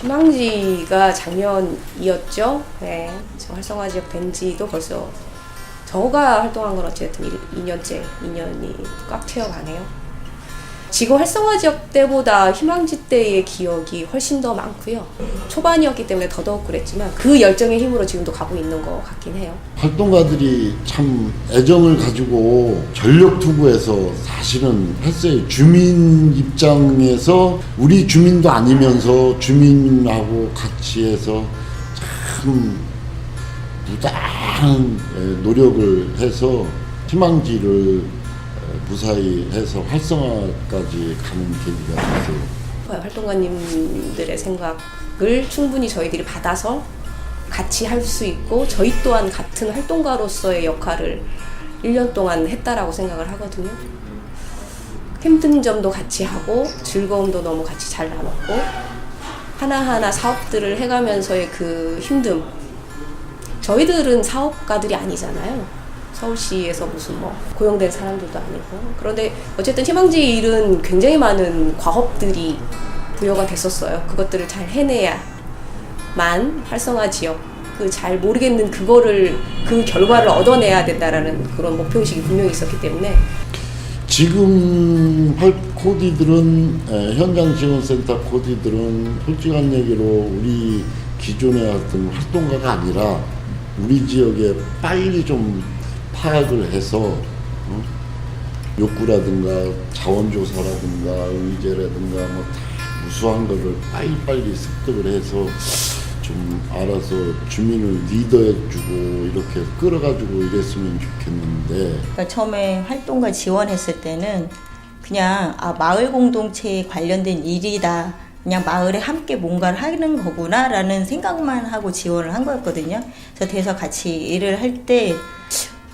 희망지가 작년이었죠. 네, 저 활성화 지역 된 지도 벌써 저가 활동한 건 어쨌든 2년이 꽉 채워가네요. 지금 활성화 지역 때보다 희망지 때의 기억이 훨씬 더 많고요. 초반이었기 때문에 더더욱 그랬지만 그 열정의 힘으로 지금도 가고 있는 것 같긴 해요. 활동가들이 참 애정을 가지고 전력 투구해서 사실은 했어요. 주민 입장에서 우리 주민도 아니면서 주민하고 같이 해서 참 무다한 노력을 해서 희망지를 무사히 해서 활성화까지 가는 계기가 됐어요. 활동가님들의 생각을 충분히 저희들이 받아서 같이 할 수 있고 저희 또한 같은 활동가로서의 역할을 1년 동안 했다라고 생각을 하거든요. 힘든 점도 같이 하고 즐거움도 너무 같이 잘 나눴고 하나하나 사업들을 해가면서의 그 힘듦, 저희들은 사업가들이 아니잖아요. 서울시에서 무슨 고용된 사람들도 아니고. 그런데 어쨌든 희망지 일은 굉장히 많은 과업들이 부여가 됐었어요. 그것들을 잘 해내야만 활성화 지역, 그 잘 모르겠는 그거를, 그 결과를 얻어내야 된다라는 그런 목표의식이 분명히 있었기 때문에. 지금 코디들은 현장 지원센터 코디들은 솔직한 얘기로 우리 기존에 했던 활동가가 아니라 우리 지역에 빨리 좀 파악을 해서 욕구라든가 자원조사라든가 의제라든가 다 무수한 거를 빨리빨리 습득을 해서 좀 알아서 주민을 리더해주고 이렇게 끌어가지고 이랬으면 좋겠는데. 그러니까 처음에 활동가 지원했을 때는 그냥 마을 공동체에 관련된 일이다, 그냥 마을에 함께 뭔가를 하는 거구나 라는 생각만 하고 지원을 한 거였거든요. 그래서 돼서 같이 일을 할 때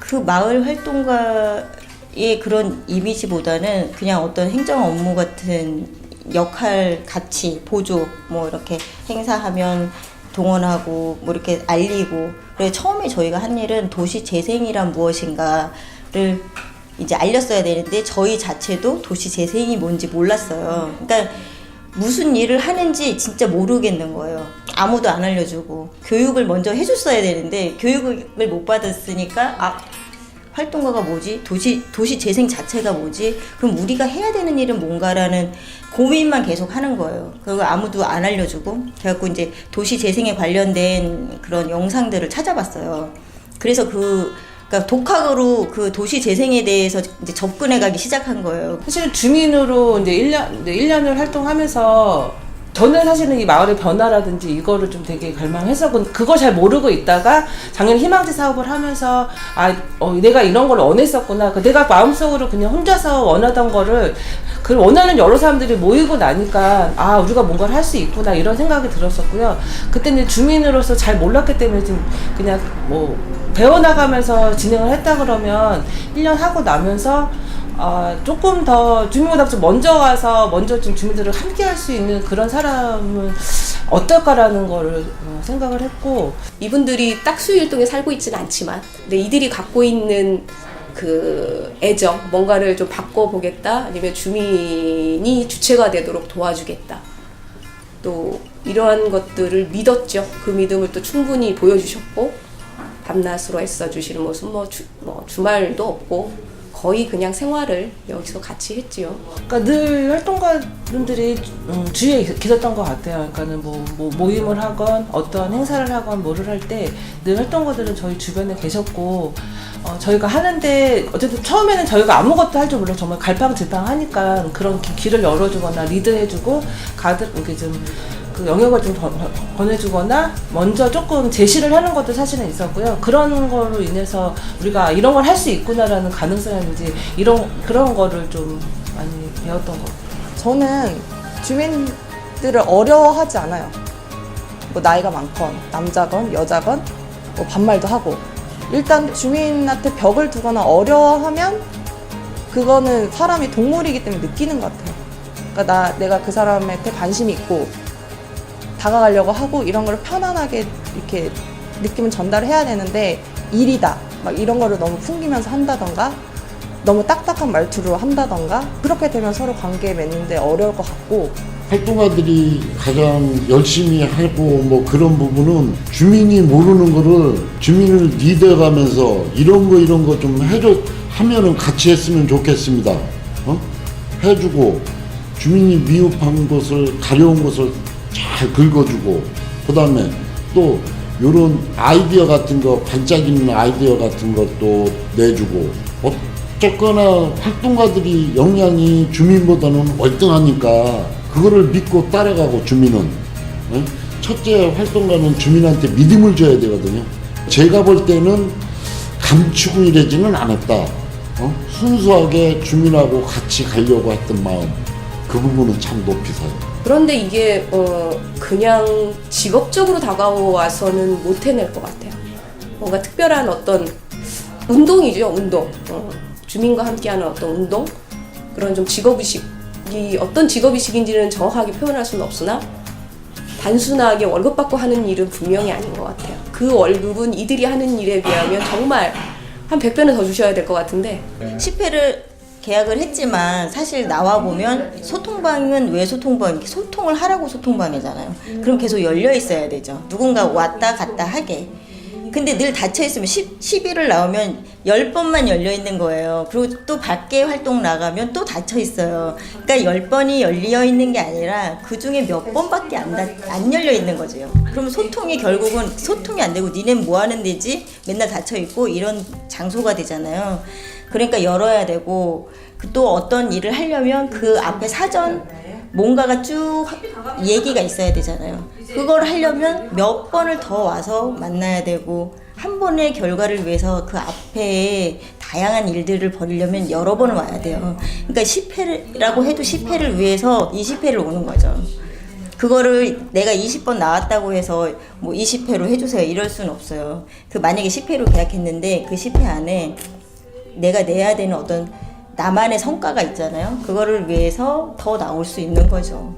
그 마을 활동가의 그런 이미지보다는 그냥 어떤 행정 업무 같은 역할, 가치, 보조, 이렇게 행사하면 동원하고 이렇게 알리고. 그래서 처음에 저희가 한 일은 도시 재생이란 무엇인가를 이제 알렸어야 되는데 저희 자체도 도시 재생이 뭔지 몰랐어요. 그러니까 무슨 일을 하는지 진짜 모르겠는 거예요. 아무도 안 알려주고 교육을 먼저 해줬어야 되는데 교육을 못 받았으니까 활동가가 뭐지? 도시 재생 자체가 뭐지? 그럼 우리가 해야 되는 일은 뭔가라는 고민만 계속 하는 거예요. 그리고 아무도 안 알려주고. 그래갖고 이제 도시 재생에 관련된 그런 영상들을 찾아봤어요. 그래서 그러니까 독학으로 그 도시 재생에 대해서 이제 접근해가기 시작한 거예요. 사실 주민으로 이제 1년을 활동하면서 저는 사실은 이 마을의 변화라든지 이거를 좀 되게 갈망해서 그걸 잘 모르고 있다가 작년 희망지 사업을 하면서 내가 이런 걸 원했었구나. 내가 마음속으로 그냥 혼자서 원하던 거를 그 원하는 여러 사람들이 모이고 나니까 우리가 뭔가를 할 수 있구나 이런 생각이 들었었고요. 그때는 주민으로서 잘 몰랐기 때문에 좀 그냥 배워나가면서 진행을 했다 그러면 1년 하고 나면서 조금 더 주민보다 좀 먼저 좀 주민들을 함께 할 수 있는 그런 사람은 어떨까라는 거를 생각을 했고. 이분들이 딱 수유일동에 살고 있지는 않지만 근데 이들이 갖고 있는 그 애정, 뭔가를 좀 바꿔보겠다, 아니면 주민이 주체가 되도록 도와주겠다, 또 이러한 것들을 믿었죠. 그 믿음을 또 충분히 보여주셨고 밤낮으로 애써주시는 모습, 주말도 없고 거의 그냥 생활을 여기서 같이 했지요. 그러니까 늘 활동가분들이 주위에 계셨던 것 같아요. 그러니까는 모임을 하건 어떤 행사를 하건 뭐를 할 때 늘 활동가들은 저희 주변에 계셨고 저희가 하는데 어쨌든 처음에는 저희가 아무것도 할 줄 몰라서 정말 갈팡질팡하니까 그런 길을 열어주거나 리드해주고 이렇게 좀 그 영역을 좀 권해주거나 먼저 조금 제시를 하는 것도 사실은 있었고요. 그런 거로 인해서 우리가 이런 걸 할 수 있구나라는 가능성이지 그런 거를 좀 많이 배웠던 것 같아요. 저는 주민들을 어려워하지 않아요. 나이가 많건 남자건 여자건 반말도 하고. 일단 주민한테 벽을 두거나 어려워하면 그거는 사람이 동물이기 때문에 느끼는 것 같아요. 그러니까 내가 그 사람한테 관심이 있고 다가가려고 하고 이런 걸 편안하게 이렇게 느낌을 전달해야 되는데 일이다 이런 거를 너무 풍기면서 한다던가 너무 딱딱한 말투로 한다던가 그렇게 되면 서로 관계 맺는데 어려울 것 같고. 활동가들이 가장 열심히 하고 뭐 그런 부분은 주민이 모르는 거를 주민을 리드해가면서 이런 거 좀 해줘 하면은 같이 했으면 좋겠습니다. 해주고 주민이 미흡한 것을 가려운 것을 잘 긁어주고 그다음에 또 요런 아이디어 같은 거 반짝이는 아이디어 같은 것도 내주고 어쨌거나 활동가들이 역량이 주민보다는 월등하니까 그거를 믿고 따라가고 주민은 첫째 활동가는 주민한테 믿음을 줘야 되거든요. 제가 볼 때는 감추고 이러지는 않았다. 순수하게 주민하고 같이 가려고 했던 마음 그 부분은 참 높이 사요. 그런데 이게 그냥 직업적으로 다가와서는 못 해낼 것 같아요. 뭔가 특별한 어떤 운동이죠, 운동. 주민과 함께하는 어떤 운동, 그런 좀 직업의식이 어떤 직업의식인지는 정확하게 표현할 수는 없으나 단순하게 월급 받고 하는 일은 분명히 아닌 것 같아요. 그 월급은 이들이 하는 일에 비하면 정말 한 100배는 더 주셔야 될 것 같은데 10회를 계약을 했지만 사실 나와 보면 소통방은 왜 소통방? 소통을 하라고 소통방이잖아요. 그럼 계속 열려 있어야 되죠. 누군가 왔다 갔다 하게. 근데 늘 닫혀 있으면 10일을 나오면 10번만 열려 있는 거예요. 그리고 또 밖에 활동 나가면 또 닫혀 있어요. 그러니까 10번이 열려 있는 게 아니라 그 중에 몇 번밖에 안 열려 있는 거죠. 그러면 소통이 결국은 소통이 안 되고 니넨 뭐 하는 데지? 맨날 닫혀 있고 이런 장소가 되잖아요. 그러니까 열어야 되고 또 어떤 일을 하려면 그 앞에 사전 뭔가가 쭉 얘기가 있어야 되잖아요. 그걸 하려면 몇 번을 더 와서 만나야 되고 한 번의 결과를 위해서 그 앞에 다양한 일들을 벌이려면 여러 번을 와야 돼요. 그러니까 10회라고 해도 10회를 위해서 20회를 오는 거죠. 그거를 내가 20번 나왔다고 해서 뭐 20회로 해주세요 이럴 수는 없어요. 그 만약에 10회로 계약했는데 그 10회 안에 내가 내야 되는 어떤 나만의 성과가 있잖아요. 그거를 위해서 더 나올 수 있는 거죠.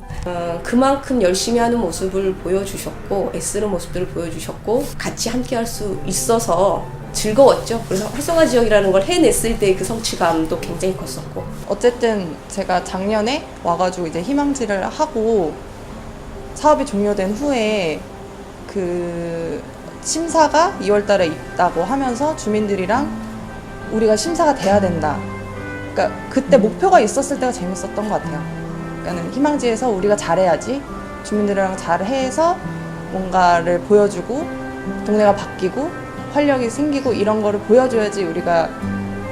그만큼 열심히 하는 모습을 보여주셨고 애쓰는 모습들을 보여주셨고 같이 함께 할 수 있어서 즐거웠죠. 그래서 활성화 지역이라는 걸 해냈을 때 그 성취감도 굉장히 컸었고 어쨌든 제가 작년에 와가지고 이제 희망지를 하고 사업이 종료된 후에 그 심사가 2월달에 있다고 하면서 주민들이랑 우리가 심사가 돼야 된다. 그러니까 그때 목표가 있었을 때가 재밌었던 것 같아요. 그러니까는 희망지에서 우리가 잘해야지 주민들이랑 잘해서 뭔가를 보여주고 동네가 바뀌고 활력이 생기고 이런 거를 보여줘야지 우리가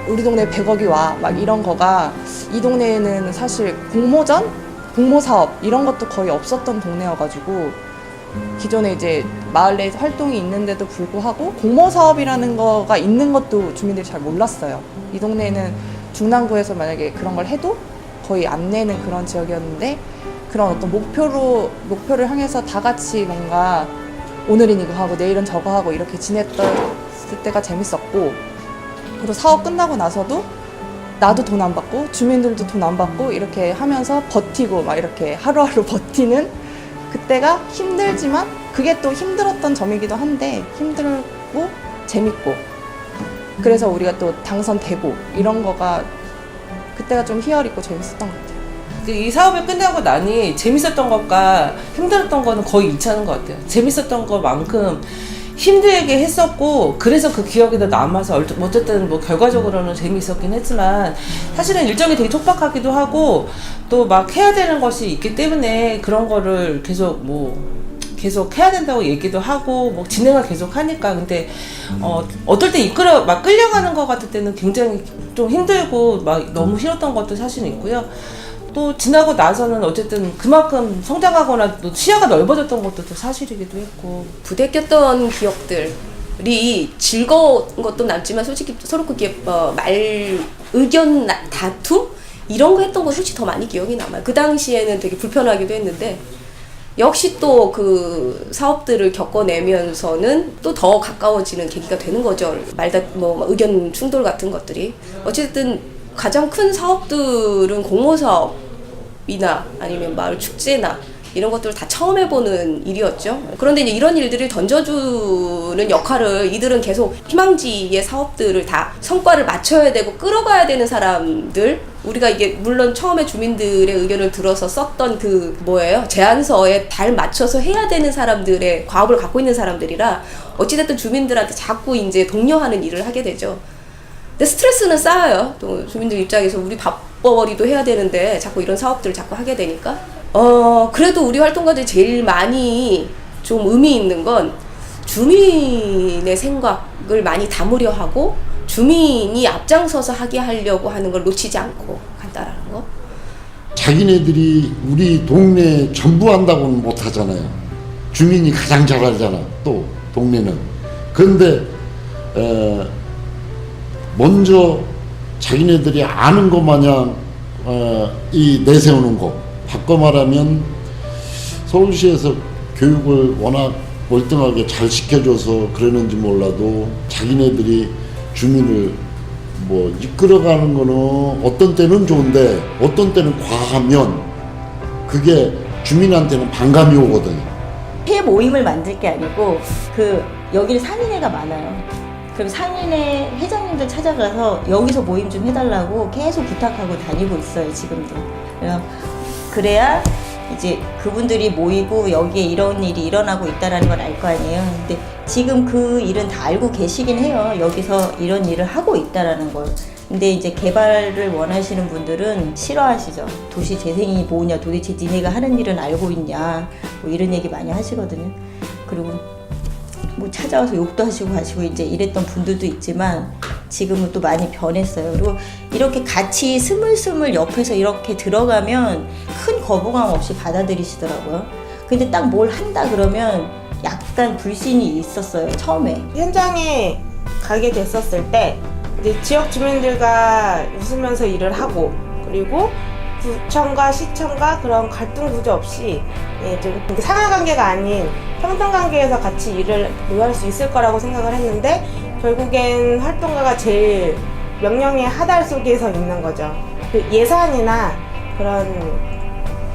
우리 동네에 100억이 와 막 이런 거가 이 동네에는 사실 공모전, 공모사업 이런 것도 거의 없었던 동네여가지고 기존에 이제 마을 내 활동이 있는데도 불구하고 공모사업이라는 거가 있는 것도 주민들이 잘 몰랐어요. 이 동네에는 중랑구에서 만약에 그런 걸 해도 거의 안 내는 그런 지역이었는데 그런 어떤 목표를 향해서 다 같이 뭔가 오늘은 이거 하고 내일은 저거 하고 이렇게 지냈던 때가 재밌었고 그리고 사업 끝나고 나서도 나도 돈 안 받고 주민들도 돈 안 받고 이렇게 하면서 버티고 막 이렇게 하루하루 버티는 그때가 힘들지만 그게 또 힘들었던 점이기도 한데 힘들고 재밌고 그래서 우리가 또 당선되고 이런 거가 그때가 좀 희열있고 재밌었던 것 같아요. 이 사업을 끝나고 나니 재밌었던 것과 힘들었던 거는 거의 일치하는 것 같아요. 재밌었던 것만큼 힘들게 했었고 그래서 그 기억이 더 남아서 어쨌든 뭐 결과적으로는 재미있었긴 했지만 사실은 일정이 되게 촉박하기도 하고 또 막 해야 되는 것이 있기 때문에 그런 거를 계속 해야 된다고 얘기도 하고 뭐 진행을 계속 하니까 근데 어떨 때 막 끌려가는 것 같을 때는 굉장히 좀 힘들고 막 너무 싫었던 것도 사실은 있고요. 또 지나고 나서는 어쨌든 그만큼 성장하거나 또 시야가 넓어졌던 것도 또 사실이기도 했고 부대꼈던 기억들이 즐거운 것도 남지만 솔직히 서로 그게 의견 다툼 이런 거 했던 거 솔직히 더 많이 기억이 남아요. 그 당시에는 되게 불편하기도 했는데 역시 또 그 사업들을 겪어내면서는 또 더 가까워지는 계기가 되는 거죠. 의견 충돌 같은 것들이. 어쨌든 가장 큰 사업들은 공모사업이나 아니면 마을 축제나 이런 것들을 다 처음 해보는 일이었죠. 그런데 이제 이런 일들을 던져주는 역할을 이들은 계속 희망지의 사업들을 다 성과를 맞춰야 되고 끌어가야 되는 사람들, 우리가 이게 물론 처음에 주민들의 의견을 들어서 썼던 그 제안서에 잘 맞춰서 해야 되는 사람들의 과업을 갖고 있는 사람들이라 어찌됐든 주민들한테 자꾸 이제 독려하는 일을 하게 되죠. 근데 스트레스는 쌓여요. 또 주민들 입장에서 우리 밥벌이도 해야 되는데 자꾸 이런 사업들을 자꾸 하게 되니까. 그래도 우리 활동가들이 제일 많이 좀 의미 있는 건 주민의 생각을 많이 담으려 하고 주민이 앞장서서 하게 하려고 하는 걸 놓치지 않고 간다라는 거. 자기네들이 우리 동네 전부 한다고는 못 하잖아요. 주민이 가장 잘 알잖아. 또 동네는. 그런데 먼저 자기네들이 아는 것 마냥 이 내세우는 거. 바꿔 말하면 서울시에서 교육을 워낙 월등하게 잘 시켜줘서 그러는지 몰라도 자기네들이 주민을 뭐 이끌어가는 거는 어떤 때는 좋은데 어떤 때는 과하면 그게 주민한테는 반감이 오거든요. 회 모임을 만들 게 아니고 여기는 상인회가 많아요. 그럼 상인회 회장님들 찾아가서 여기서 모임 좀 해달라고 계속 부탁하고 다니고 있어요, 지금도. 그래야 이제 그분들이 모이고 여기에 이런 일이 일어나고 있다라는 걸 알 거 아니에요. 근데 지금 그 일은 다 알고 계시긴 해요. 여기서 이런 일을 하고 있다라는 걸. 근데 이제 개발을 원하시는 분들은 싫어하시죠. 도시 재생이 뭐냐, 도대체 니네가 하는 일은 알고 있냐, 뭐 이런 얘기 많이 하시거든요. 그리고 뭐 찾아와서 욕도 하시고 가시고 이제 이랬던 분들도 있지만 지금은 또 많이 변했어요. 그리고 이렇게 같이 스물스물 옆에서 이렇게 들어가면 큰 거부감 없이 받아들이시더라고요. 근데 딱 뭘 한다 그러면 약간 불신이 있었어요, 처음에. 현장에 가게 됐었을 때 이제 지역 주민들과 웃으면서 일을 하고, 그리고 구청과 시청과 그런 갈등 구조 없이 좀 상하관계가 아닌 평등관계에서 같이 일을 노할 수 있을 거라고 생각을 했는데, 결국엔 활동가가 제일 명령의 하달 속에서 있는 거죠. 그 예산이나 그런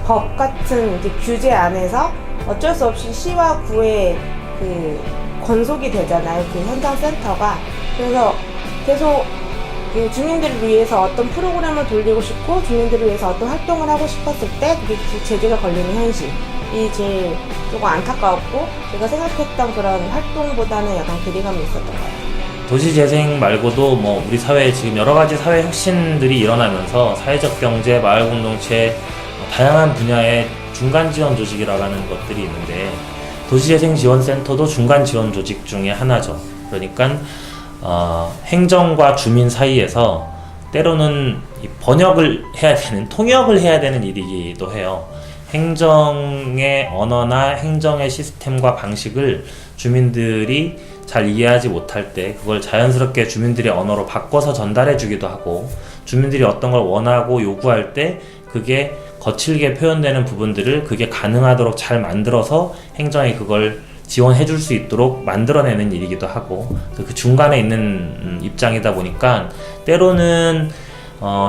법 같은 이제 규제 안에서 어쩔 수 없이 시와 구에 그 건속이 되잖아요, 그 현장 센터가. 그래서 계속 주민들을 위해서 어떤 프로그램을 돌리고 싶고 주민들을 위해서 어떤 활동을 하고 싶었을 때 그게 제재가 걸리는 현실이 제일 조금 안타까웠고, 제가 생각했던 그런 활동보다는 약간 괴리감이 있었던 것 같아요. 도시재생 말고도 뭐 우리 사회에 지금 여러 가지 사회 혁신들이 일어나면서 사회적 경제, 마을 공동체, 다양한 분야의 중간 지원 조직이라고 하는 것들이 있는데, 도시재생지원센터도 중간 지원 조직 중에 하나죠. 그러니까 행정과 주민 사이에서 때로는 번역을 해야 되는, 통역을 해야 되는 일이기도 해요. 행정의 언어나 행정의 시스템과 방식을 주민들이 잘 이해하지 못할 때 그걸 자연스럽게 주민들의 언어로 바꿔서 전달해 주기도 하고, 주민들이 어떤 걸 원하고 요구할 때 그게 거칠게 표현되는 부분들을 그게 가능하도록 잘 만들어서 행정이 그걸 지원해 줄 수 있도록 만들어내는 일이기도 하고, 그 중간에 있는 입장이다 보니까 때로는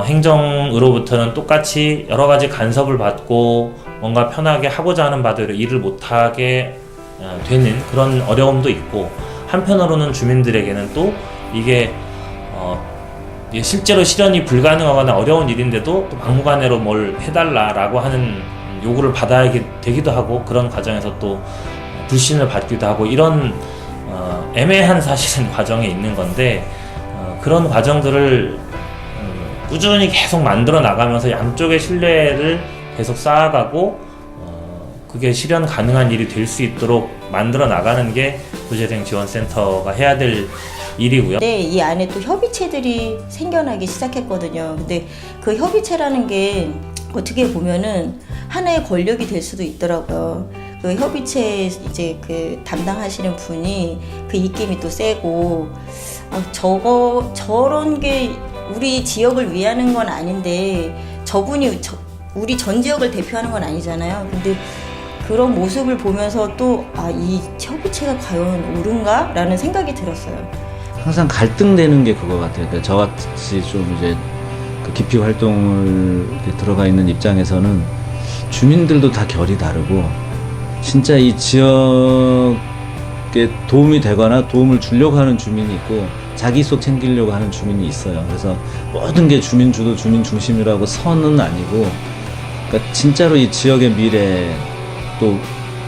행정으로부터는 똑같이 여러 가지 간섭을 받고 뭔가 편하게 하고자 하는 바대로 일을 못하게 되는 그런 어려움도 있고, 한편으로는 주민들에게는 또 이게 실제로 실현이 불가능하거나 어려운 일인데도 또 막무가내로 뭘 해달라라고 하는 요구를 받아야 되기도 하고, 그런 과정에서 또 불신을 받기도 하고, 이런 애매한 사실은 과정에 있는 건데, 그런 과정들을 꾸준히 계속 만들어 나가면서 양쪽의 신뢰를 계속 쌓아가고 그게 실현 가능한 일이 될 수 있도록 만들어 나가는 게 도시재생지원센터가 해야 될 일이고요. 네, 이 안에 또 협의체들이 생겨나기 시작했거든요. 근데 그 협의체라는 게 어떻게 보면은 하나의 권력이 될 수도 있더라고요. 그 협의체 이제 그 담당하시는 분이 그 입김이 또 세고, 저런 게 우리 지역을 위하는 건 아닌데 저분이 우리 전 지역을 대표하는 건 아니잖아요. 근데 그런 모습을 보면서 또 이 협의체가 과연 옳은가? 라는 생각이 들었어요. 항상 갈등되는 게 그거 같아요. 그러니까 저같이 좀 이제 그 기피 활동을 들어가 있는 입장에서는 주민들도 다 결이 다르고 진짜 이 지역에 도움이 되거나 도움을 주려고 하는 주민이 있고 자기 속 챙기려고 하는 주민이 있어요. 그래서 모든 게 주민 주도 주민 중심이라고 선은 아니고, 그러니까 진짜로 이 지역의 미래 또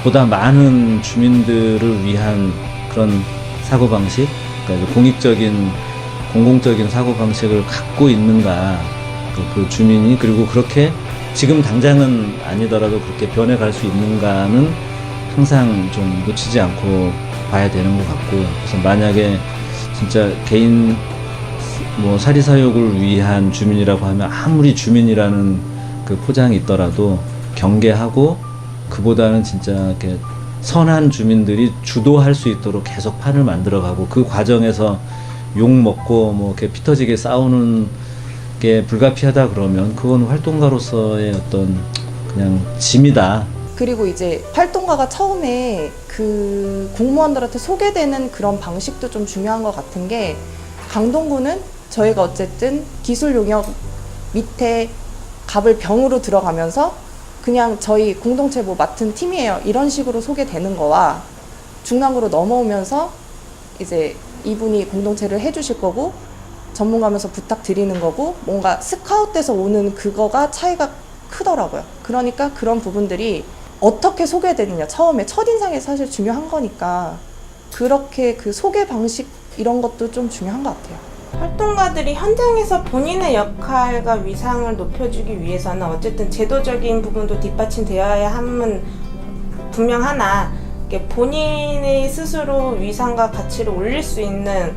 보다 많은 주민들을 위한 그런 사고방식, 그러니까 공익적인 공공적인 사고방식을 갖고 있는가, 그 주민이, 그리고 그렇게 지금 당장은 아니더라도 그렇게 변해갈 수 있는가는 항상 좀 놓치지 않고 봐야 되는 것 같고, 그래서 만약에 진짜 개인 뭐 사리사욕을 위한 주민이라고 하면 아무리 주민이라는 그 포장이 있더라도 경계하고, 그보다는 진짜 이렇게 선한 주민들이 주도할 수 있도록 계속 판을 만들어가고, 그 과정에서 욕 먹고 뭐 이렇게 피 터지게 싸우는 게 불가피하다 그러면 그건 활동가로서의 어떤 그냥 짐이다. 그리고 이제 활동가가 처음에 그 공무원들한테 소개되는 그런 방식도 좀 중요한 것 같은 게, 강동구는 저희가 어쨌든 기술 용역 밑에 갑을 병으로 들어가면서 그냥 저희 공동체 뭐 맡은 팀이에요 이런 식으로 소개되는 거와, 중랑구로 넘어오면서 이제 이분이 공동체를 해주실 거고 전문가면서 부탁드리는 거고 뭔가 스카웃돼서 오는 그거가 차이가 크더라고요. 그러니까 그런 부분들이 어떻게 소개되느냐, 처음에 첫인상이 사실 중요한 거니까 그렇게 그 소개 방식 이런 것도 좀 중요한 것 같아요. 활동가들이 현장에서 본인의 역할과 위상을 높여주기 위해서는 어쨌든 제도적인 부분도 뒷받침되어야 함은 분명하나, 본인의 스스로 위상과 가치를 올릴 수 있는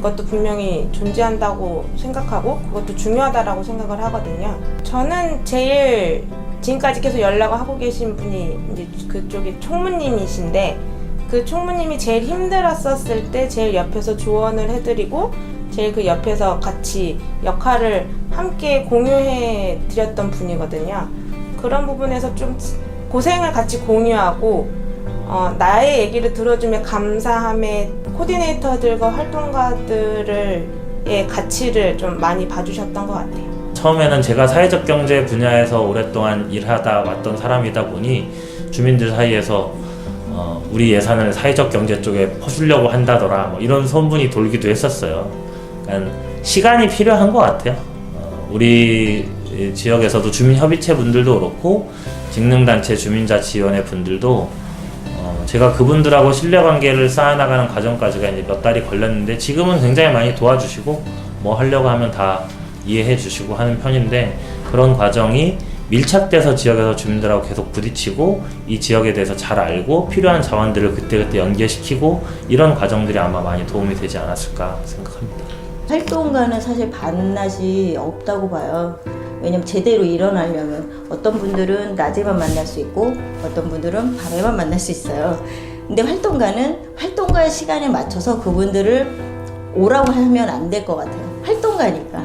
것도 분명히 존재한다고 생각하고 그것도 중요하다라고 생각을 하거든요. 저는 제일 지금까지 계속 연락을 하고 계신 분이 이제 그쪽에 총무님이신데, 그 총무님이 제일 힘들었었을 때 제일 옆에서 조언을 해드리고 제일 그 옆에서 같이 역할을 함께 공유해 드렸던 분이거든요. 그런 부분에서 좀 고생을 같이 공유하고 나의 얘기를 들어주며 감사함에 코디네이터들과 활동가들의 가치를 좀 많이 봐주셨던 것 같아요. 처음에는 제가 사회적 경제 분야에서 오랫동안 일하다 왔던 사람이다 보니 주민들 사이에서 우리 예산을 사회적 경제 쪽에 퍼주려고 한다더라 뭐 이런 소문이 돌기도 했었어요. 그러니까 시간이 필요한 것 같아요. 우리 지역에서도 주민협의체 분들도 그렇고 직능단체 주민자치위원회 분들도 제가 그분들하고 신뢰관계를 쌓아나가는 과정까지가 이제 몇 달이 걸렸는데, 지금은 굉장히 많이 도와주시고 뭐 하려고 하면 다 이해해 주시고 하는 편인데, 그런 과정이 밀착돼서 지역에서 주민들하고 계속 부딪히고 이 지역에 대해서 잘 알고 필요한 자원들을 그때그때 연계시키고 이런 과정들이 아마 많이 도움이 되지 않았을까 생각합니다. 활동가는 사실 반낮이 없다고 봐요. 왜냐면 제대로 일어나려면 어떤 분들은 낮에만 만날 수 있고 어떤 분들은 밤에만 만날 수 있어요. 근데 활동가는 활동가의 시간에 맞춰서 그분들을 오라고 하면 안 될 것 같아요. 활동가니까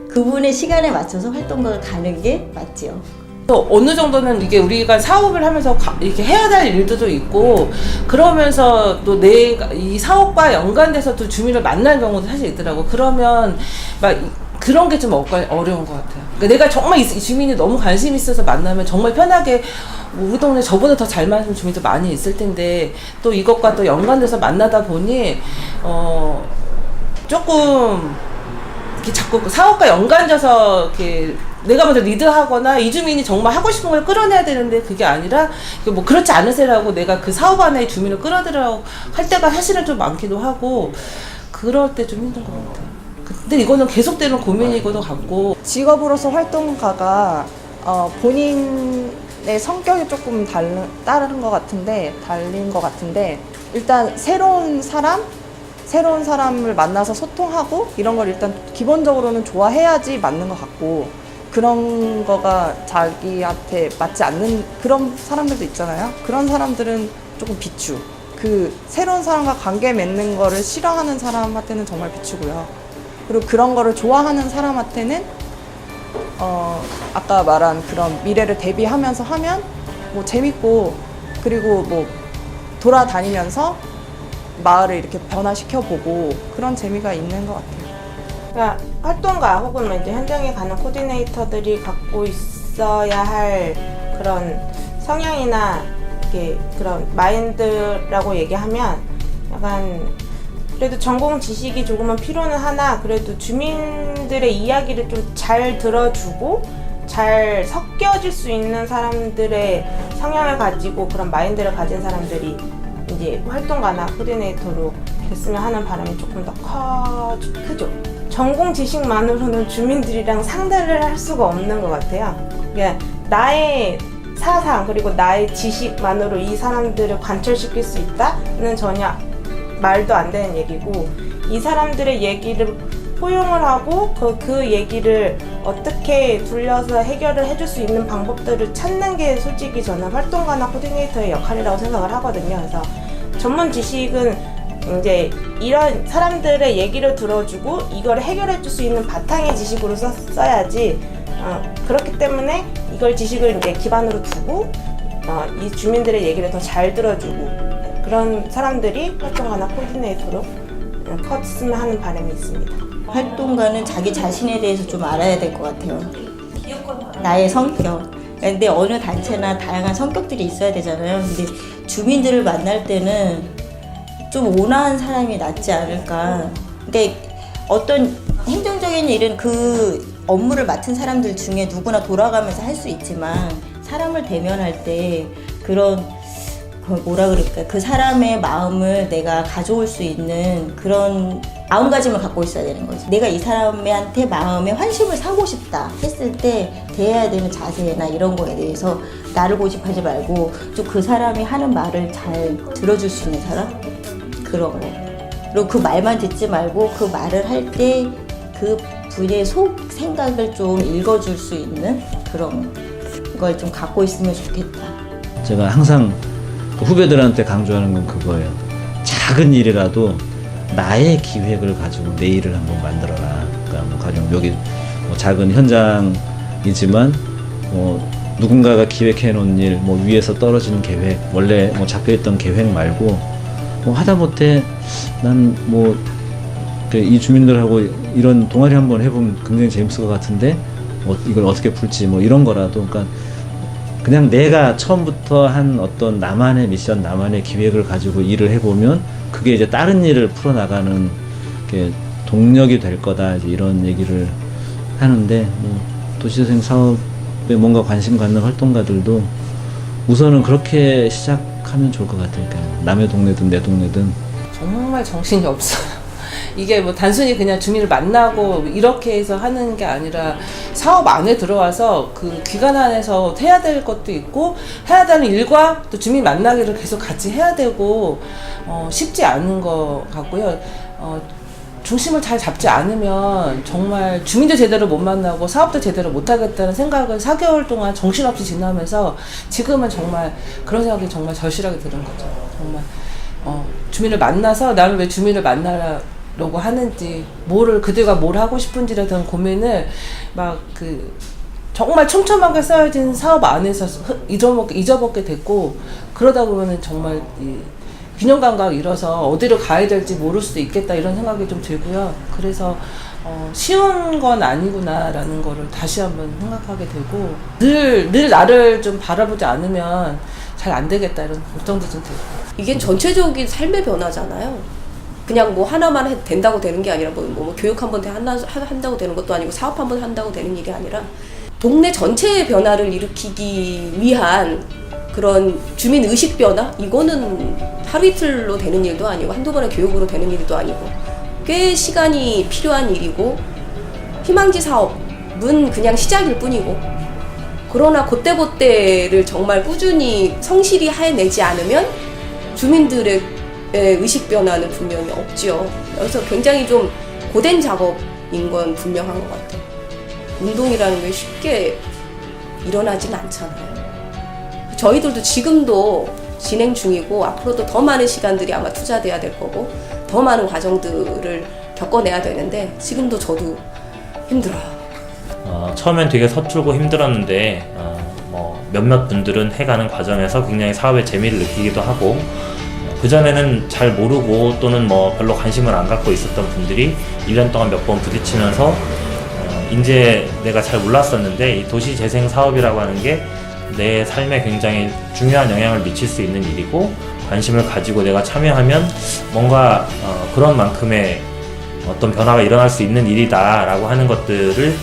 그분의 시간에 맞춰서 활동가가 가는 게 맞지요. 또 어느 정도는 이게 우리가 사업을 하면서 이렇게 해야 될 일들도 있고, 그러면서 또 내가 이 사업과 연관돼서 또 주민을 만날 경우도 사실 있더라고. 그러면 막 그런 게 좀 어려운 것 같아요. 그러니까 내가 정말 이 주민이 너무 관심 있어서 만나면 정말 편하게, 뭐 우리 동네 저보다 더 잘 맞는 주민도 많이 있을 텐데 또 이것과 또 연관돼서 만나다 보니 조금 이렇게 자꾸 사업과 연관져서 이렇게 내가 먼저 리드하거나 이 주민이 정말 하고 싶은 걸 끌어내야 되는데 그게 아니라 뭐 그렇지 않으세요라고 내가 그 사업 안에 주민을 끌어들여고 할 때가 사실은 좀 많기도 하고, 그럴 때 좀 힘든 것 같아요. 근데 이거는 계속되는 고민이고도 같고, 직업으로서 활동가가 본인의 성격이 조금 다른 것 같은데, 달린 것 같은데, 일단 새로운 사람을 만나서 소통하고 이런 걸 일단 기본적으로는 좋아해야지 맞는 것 같고, 그런 거가 자기한테 맞지 않는 그런 사람들도 있잖아요. 그런 사람들은 조금 비추. 그 새로운 사람과 관계 맺는 거를 싫어하는 사람한테는 정말 비추고요. 그리고 그런 거를 좋아하는 사람한테는 아까 말한 그런 미래를 대비하면서 하면 뭐 재밌고, 그리고 뭐 돌아다니면서 마을을 이렇게 변화시켜보고 그런 재미가 있는 것 같아요. 그러니까 활동가 혹은 이제 현장에 가는 코디네이터들이 갖고 있어야 할 그런 성향이나 이렇게 그런 마인드라고 얘기하면 약간 그래도 전공 지식이 조금은 필요는 하나 그래도 주민들의 이야기를 좀 잘 들어주고 잘 섞여질 수 있는 사람들의 성향을 가지고 그런 마인드를 가진 사람들이 이제 활동가나 코디네이터로 됐으면 하는 바람이 조금 더 크죠. 전공 지식만으로는 주민들이랑 상대를 할 수가 없는 것 같아요. 그러니까 나의 사상 그리고 나의 지식만으로 이 사람들을 관철시킬 수 있다는 전혀 말도 안 되는 얘기고 이 사람들의 얘기를 포용을 하고 그 얘기를 어떻게 둘러서 해결을 해줄 수 있는 방법들을 찾는 게 솔직히 저는 활동가나 코디네이터의 역할이라고 생각을 하거든요. 그래서 전문 지식은 이제 이런 사람들의 얘기를 들어주고 이걸 해결해 줄 수 있는 바탕의 지식으로 써야지 그렇기 때문에 이걸 지식을 이제 기반으로 두고 이 주민들의 얘기를 더 잘 들어주고 그런 사람들이 활동가나 코디네이터로 컸으면 하는 바람이 있습니다. 활동가는 자기 자신에 대해서 좀 알아야 될 것 같아요. 나의 성격. 근데 어느 단체나 다양한 성격들이 있어야 되잖아요. 근데 주민들을 만날 때는 좀 온화한 사람이 낫지 않을까. 근데 어떤 행정적인 일은 그 업무를 맡은 사람들 중에 누구나 돌아가면서 할 수 있지만 사람을 대면할 때 그런 뭐라 그럴까 그 사람의 마음을 내가 가져올 수 있는 그런 마음가짐을 갖고 있어야 되는 거지. 내가 이 사람한테 마음에 환심을 사고 싶다 했을 때 대해야 되는 자세나 이런 거에 대해서 나를 고집하지 말고 좀 그 사람이 하는 말을 잘 들어줄 수 있는 사람? 그런 거. 그리고 그 말만 듣지 말고 그 말을 할 때 그 분의 속 생각을 좀 읽어줄 수 있는 그런 걸 좀 갖고 있으면 좋겠다. 제가 항상 후배들한테 강조하는 건 그거예요. 작은 일이라도 나의 기획을 가지고 내 일을 한번 만들어라. 그러니까 뭐 가령 여기 뭐 작은 현장이지만 누군가가 기획해 놓은 일, 뭐 위에서 떨어지는 계획, 원래 뭐 잡혀있던 계획 말고 뭐 하다못해 난 뭐 이 주민들하고 이런 동아리 한번 해보면 굉장히 재밌을 것 같은데 이걸 어떻게 풀지 뭐 이런 거라도 그러니까 그냥 내가 처음부터 한 어떤 나만의 미션, 나만의 기획을 가지고 일을 해보면 그게 이제 다른 일을 풀어나가는 게 동력이 될 거다 이제 이런 얘기를 하는데 뭐 도시재생 사업에 뭔가 관심 갖는 활동가들도 우선은 그렇게 시작하면 좋을 것 같아요. 그러니까 남의 동네든 내 동네든 정말 정신이 없어요. 이게 뭐 단순히 그냥 주민을 만나고 이렇게 해서 하는 게 아니라 사업 안에 들어와서 그 기관 안에서 해야 될 것도 있고 해야 되는 일과 또 주민 만나기를 계속 같이 해야 되고 쉽지 않은 것 같고요. 중심을 잘 잡지 않으면 정말 주민도 제대로 못 만나고 사업도 제대로 못 하겠다는 생각을 4개월 동안 정신없이 지나면서 지금은 정말 그런 생각이 정말 절실하게 드는 거죠. 정말 주민을 만나서 나는 왜 주민을 만나려고 하는지 그들과 뭘 하고 싶은지에 대한 고민을 막 정말 촘촘하게 쌓여진 사업 안에서 잊어먹게 됐고 그러다 보면은 정말 균형 감각을 잃어서 어디로 가야 될지 모를 수도 있겠다 이런 생각이 좀 들고요. 그래서 쉬운 건 아니구나라는 거를 다시 한번 생각하게 되고 늘 나를 좀 바라보지 않으면 잘 안 되겠다 이런 걱정도 좀 들고. 이게 전체적인 삶의 변화잖아요. 그냥 뭐 하나만 해도 된다고 되는 게 아니라 뭐 교육 한 번 한다고 되는 것도 아니고 사업 한 번 한다고 되는 일이 아니라 동네 전체의 변화를 일으키기 위한 그런 주민 의식 변화? 이거는 하루 이틀로 되는 일도 아니고 한두 번의 교육으로 되는 일도 아니고 꽤 시간이 필요한 일이고 희망지 사업은 그냥 시작일 뿐이고 그러나 그때를 정말 꾸준히 성실히 해내지 않으면 주민들의 의식 변화는 분명히 없지요. 그래서 굉장히 좀 고된 작업인 건 분명한 것 같아요. 운동이라는 게 쉽게 일어나진 않잖아요. 저희들도 지금도 진행 중이고 앞으로도 더 많은 시간들이 아마 투자돼야 될 거고 더 많은 과정들을 겪어내야 되는데 지금도 저도 힘들어요. 처음엔 되게 서툴고 힘들었는데 뭐 몇몇 분들은 해가는 과정에서 굉장히 사업의 재미를 느끼기도 하고 그전에는 잘 모르고 또는 뭐 별로 관심을 안 갖고 있었던 분들이 1년 동안 몇 번 부딪히면서 이제 내가 잘 몰랐었는데 이 도시재생 사업이라고 하는 게 내 삶에 굉장히 중요한 영향을 미칠 수 있는 일이고 관심을 가지고 내가 참여하면 뭔가 그런 만큼의 어떤 변화가 일어날 수 있는 일이다라고 하는 것들을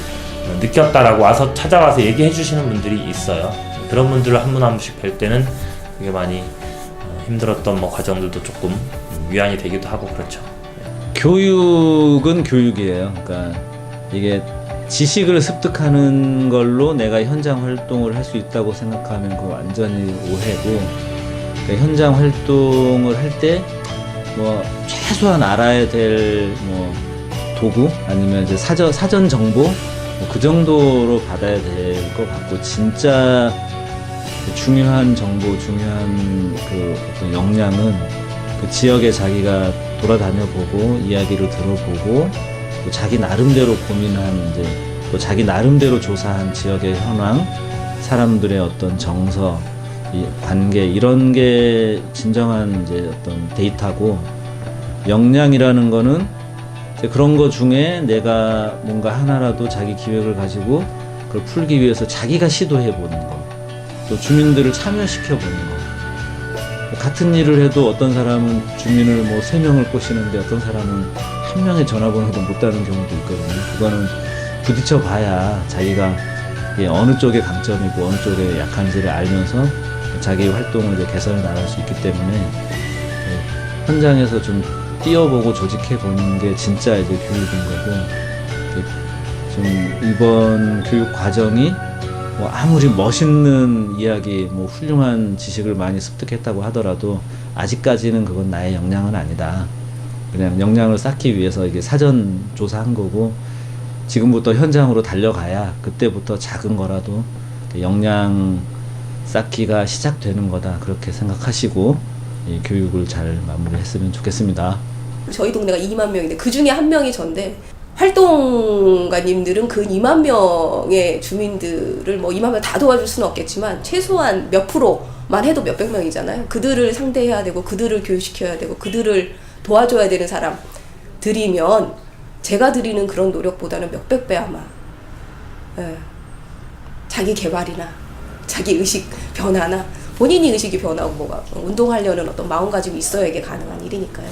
느꼈다라고 와서 찾아와서 얘기해 주시는 분들이 있어요. 그런 분들을 한 분 한 분씩 뵐 때는 되게 많이 힘들었던 뭐 과정들도 조금 위안이 되기도 하고 그렇죠. 교육은 교육이에요. 그러니까 이게 지식을 습득하는 걸로 내가 현장 활동을 할 수 있다고 생각하면 그거 완전히 오해고, 그러니까 현장 활동을 할 때 뭐 최소한 알아야 될 뭐 도구 아니면 이제 사전 정보 뭐 그 정도로 받아야 될 것 같고, 진짜 중요한 정보, 중요한 그 어떤 역량은 그 지역에 자기가 돌아다녀 보고 이야기를 들어보고 또 자기 나름대로 고민한 이제 또 자기 나름대로 조사한 지역의 현황, 사람들의 어떤 정서, 이 관계, 이런 게 진정한 이제 어떤 데이터고, 역량이라는 거는 이제 그런 거 중에 내가 뭔가 하나라도 자기 기획을 가지고 그걸 풀기 위해서 자기가 시도해 보는 거, 또 주민들을 참여시켜 보는 거. 같은 일을 해도 어떤 사람은 주민을 뭐 3명을 꼬시는데 어떤 사람은 1명의 전화번호도 못 따는 경우도 있거든요. 그거는 부딪혀 봐야 자기가 어느 쪽에 강점이고 어느 쪽에 약한지를 알면서 자기 활동을 이제 개선해 나갈 수 있기 때문에 현장에서 좀 뛰어보고 조직해 보는 게 진짜 이제 교육인 거고, 좀 이번 교육 과정이 뭐 아무리 멋있는 이야기, 뭐 훌륭한 지식을 많이 습득했다고 하더라도 아직까지는 그건 나의 역량은 아니다. 그냥 역량을 쌓기 위해서 이게 사전 조사한 거고, 지금부터 현장으로 달려가야 그때부터 작은 거라도 역량 쌓기가 시작되는 거다. 그렇게 생각하시고 이 교육을 잘 마무리했으면 좋겠습니다. 저희 동네가 2만 명인데 그 중에 한 명이 전데, 활동가님들은 그 2만 명의 주민들을 뭐 2만 명 다 도와줄 수는 없겠지만 최소한 몇 프로만 해도 몇백 명이잖아요. 그들을 상대해야 되고 그들을 교육시켜야 되고 그들을 도와줘야 되는 사람들이면 제가 드리는 그런 노력보다는 몇백 배 아마 자기 개발이나 자기 의식 변화나 본인이 의식이 변하고 뭐가 운동하려는 어떤 마음가짐이 있어야 이게 가능한 일이니까요.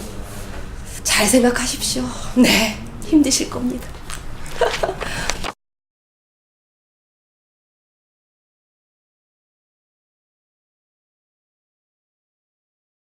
잘 생각하십시오. 네, 힘드실 겁니다.